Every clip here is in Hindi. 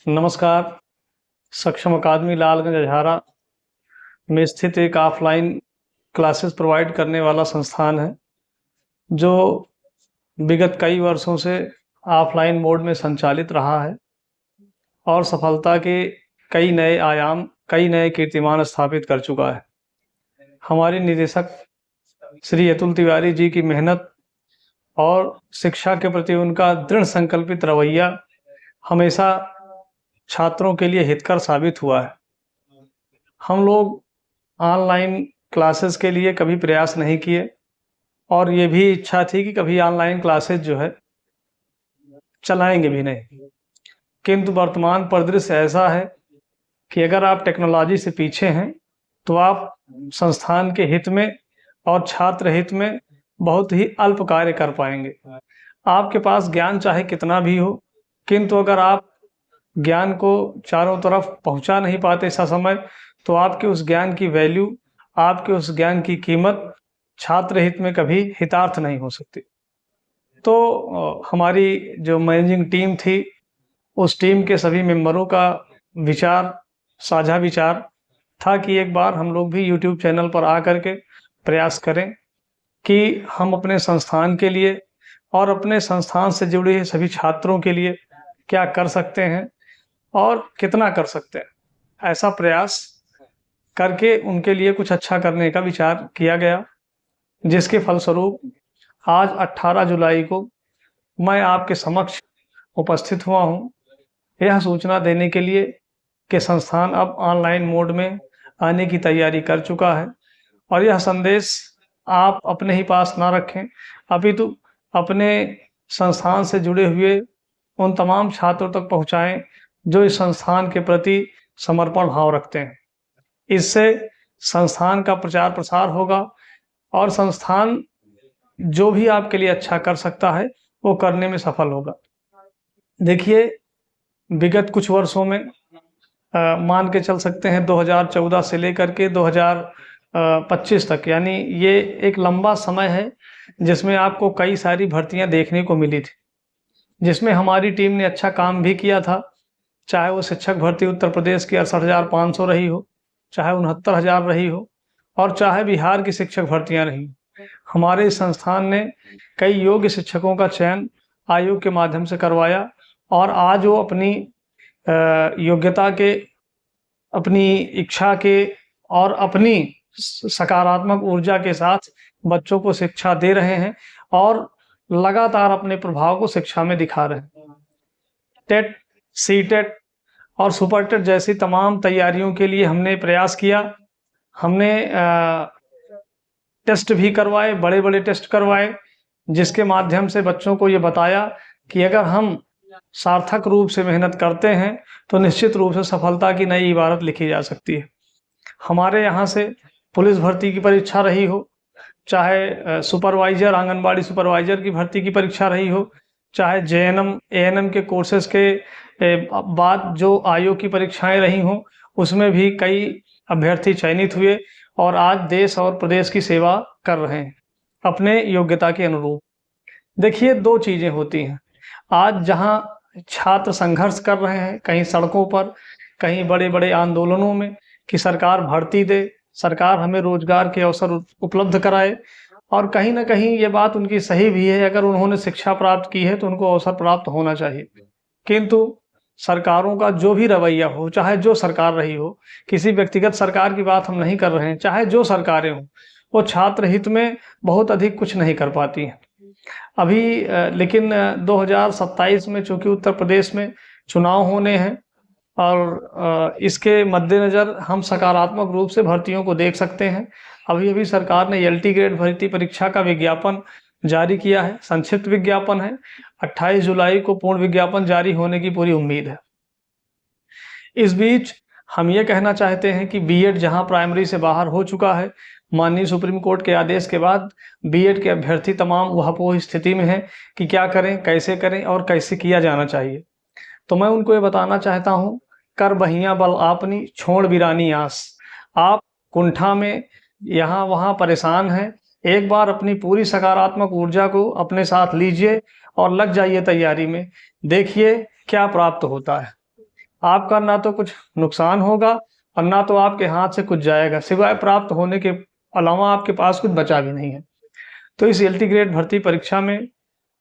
नमस्कार। सक्षम अकादमी लालगंज अझारा में स्थित एक ऑफलाइन क्लासेस प्रोवाइड करने वाला संस्थान है, जो विगत कई वर्षों से ऑफलाइन मोड में संचालित रहा है और सफलता के कई नए आयाम, कई नए कीर्तिमान स्थापित कर चुका है। हमारे निदेशक श्री अतुल तिवारी जी की मेहनत और शिक्षा के प्रति उनका दृढ़ संकल्पित रवैया हमेशा छात्रों के लिए हितकर साबित हुआ है। हम लोग ऑनलाइन क्लासेस के लिए कभी प्रयास नहीं किए और ये भी इच्छा थी कि कभी ऑनलाइन क्लासेस जो है चलाएंगे भी नहीं, किंतु वर्तमान परिदृश्य ऐसा है कि अगर आप टेक्नोलॉजी से पीछे हैं तो आप संस्थान के हित में और छात्र हित में बहुत ही अल्प कार्य कर पाएंगे। आपके पास ज्ञान चाहे कितना भी हो, किंतु अगर आप ज्ञान को चारों तरफ पहुंचा नहीं पाते ससमय, तो आपके उस ज्ञान की वैल्यू, आपके उस ज्ञान की कीमत छात्र हित में कभी हितार्थ नहीं हो सकती। तो हमारी जो मैनेजिंग टीम थी, उस टीम के सभी मेंबरों का साझा विचार था कि एक बार हम लोग भी यूट्यूब चैनल पर आकर के प्रयास करें कि हम अपने संस्थान के लिए और अपने संस्थान से जुड़े सभी छात्रों के लिए क्या कर सकते हैं और कितना कर सकते हैं। ऐसा प्रयास करके उनके लिए कुछ अच्छा करने का विचार किया गया, जिसके फलस्वरूप आज 18 जुलाई को मैं आपके समक्ष उपस्थित हुआ हूं, यह सूचना देने के लिए कि संस्थान अब ऑनलाइन मोड में आने की तैयारी कर चुका है। और यह संदेश आप अपने ही पास ना रखें, अपितु अपने संस्थान से जुड़े हुए उन तमाम छात्रों तक पहुंचाएं जो इस संस्थान के प्रति समर्पण भाव रखते हैं। इससे संस्थान का प्रचार प्रसार होगा और संस्थान जो भी आपके लिए अच्छा कर सकता है वो करने में सफल होगा। देखिए, विगत कुछ वर्षों में मान के चल सकते हैं 2014 से लेकर के 2025 तक, यानी ये एक लंबा समय है जिसमें आपको कई सारी भर्तियां देखने को मिली थी, जिसमें हमारी टीम ने अच्छा काम भी किया था। चाहे वो शिक्षक भर्ती उत्तर प्रदेश की 68,500 रही हो, चाहे 69,000 रही हो, और चाहे बिहार की शिक्षक भर्तियां रही, हमारे संस्थान ने कई योग्य शिक्षकों का चयन आयोग के माध्यम से करवाया और आज वो अपनी योग्यता के, अपनी इच्छा के और अपनी सकारात्मक ऊर्जा के साथ बच्चों को शिक्षा दे रहे हैं और लगातार अपने प्रभाव को शिक्षा में दिखा रहे हैं। टेट, सीटेट और सुपर टेट जैसी तमाम तैयारियों के लिए हमने प्रयास किया। हमने टेस्ट भी करवाए, बड़े बड़े टेस्ट करवाए, जिसके माध्यम से बच्चों को ये बताया कि अगर हम सार्थक रूप से मेहनत करते हैं तो निश्चित रूप से सफलता की नई इबारत लिखी जा सकती है। हमारे यहाँ से पुलिस भर्ती की परीक्षा रही हो, चाहे सुपरवाइजर, आंगनबाड़ी सुपरवाइजर की भर्ती की परीक्षा रही हो, चाहे जेएनएम, एएनएम के कोर्सेज के बाद जो आयोग की परीक्षाएं रही हों, उसमें भी कई अभ्यर्थी चयनित हुए और आज देश और प्रदेश की सेवा कर रहे हैं अपने योग्यता के अनुरूप। देखिए, दो चीजें होती हैं। आज जहां छात्र संघर्ष कर रहे हैं, कहीं सड़कों पर, कहीं बड़े बड़े आंदोलनों में, कि सरकार भर्ती दे, सरकार हमें रोजगार के अवसर उपलब्ध कराए, और कहीं ना कहीं ये बात उनकी सही भी है। अगर उन्होंने शिक्षा प्राप्त की है तो उनको अवसर प्राप्त होना चाहिए। किंतु सरकारों का जो भी रवैया हो, चाहे जो सरकार रही हो, किसी व्यक्तिगत सरकार की बात हम नहीं कर रहे हैं, चाहे जो सरकारें हों, वो छात्र हित में बहुत अधिक कुछ नहीं कर पाती हैं अभी। लेकिन 2027 में चूंकि उत्तर प्रदेश में चुनाव होने हैं और इसके मद्देनजर हम सकारात्मक रूप से भर्तियों को देख सकते हैं। अभी अभी सरकार ने एलटी ग्रेड भर्ती परीक्षा का विज्ञापन जारी किया है, संक्षिप्त विज्ञापन है। 28 जुलाई को पूर्ण विज्ञापन जारी होने की पूरी उम्मीद है। इस बीच हम ये कहना चाहते हैं कि बीएड जहां प्राइमरी से बाहर हो चुका है, माननीय सुप्रीम कोर्ट के आदेश के बाद बीएड के अभ्यर्थी तमाम वहापोह स्थिति में हैं कि क्या करें, कैसे करें और कैसे किया जाना चाहिए। तो मैं उनको ये बताना चाहता हूं, कर बहिया बल आपनी, छोड़ बिरानी आस। आप कुंठा में यहाँ वहाँ परेशान हैं, एक बार अपनी पूरी सकारात्मक ऊर्जा को अपने साथ लीजिए और लग जाइए तैयारी में। देखिए क्या प्राप्त होता है। आपका ना तो कुछ नुकसान होगा और ना तो आपके हाथ से कुछ जाएगा, सिवाय प्राप्त होने के अलावा आपके पास कुछ बचा भी नहीं है। तो इस एलटी ग्रेड भर्ती परीक्षा में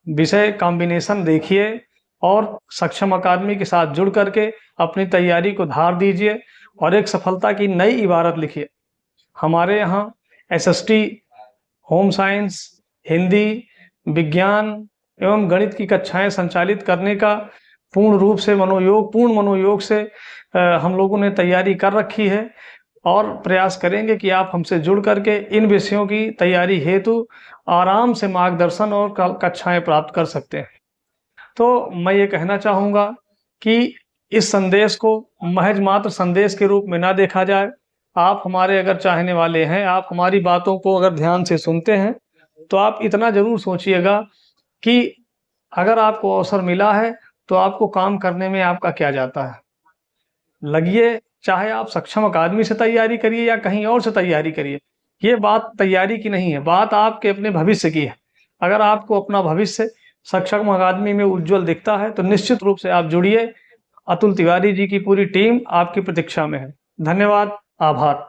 विषय कॉम्बिनेशन देखिए और सक्षम अकादमी के साथ जुड़ करके अपनी तैयारी को धार दीजिए और एक सफलता की नई इबारत लिखिए। हमारे यहाँ एसएसटी, होम साइंस, हिंदी, विज्ञान एवं गणित की कक्षाएं संचालित करने का पूर्ण मनोयोग से हम लोगों ने तैयारी कर रखी है और प्रयास करेंगे कि आप हमसे जुड़ करके इन विषयों की तैयारी हेतु आराम से मार्गदर्शन और कक्षाएं प्राप्त कर सकते हैं। तो मैं ये कहना चाहूँगा कि इस संदेश को महज मात्र संदेश के रूप में ना देखा जाए। आप हमारे अगर चाहने वाले हैं, आप हमारी बातों को अगर ध्यान से सुनते हैं, तो आप इतना ज़रूर सोचिएगा कि अगर आपको अवसर मिला है, तो आपको काम करने में आपका क्या जाता है। लगिए, चाहे आप सक्षम अकादमी से तैयारी करिए या कहीं और से तैयारी करिए। ये बात तैयारी की नहीं है, बात आपके अपने भविष्य की है। अगर आपको अपना भविष्य सक्षम अकादमी में उज्ज्वल दिखता है, तो निश्चित रूप से आप जुड़िए। अतुल तिवारी जी की पूरी टीम आपकी प्रतीक्षा में है। धन्यवाद, आभार।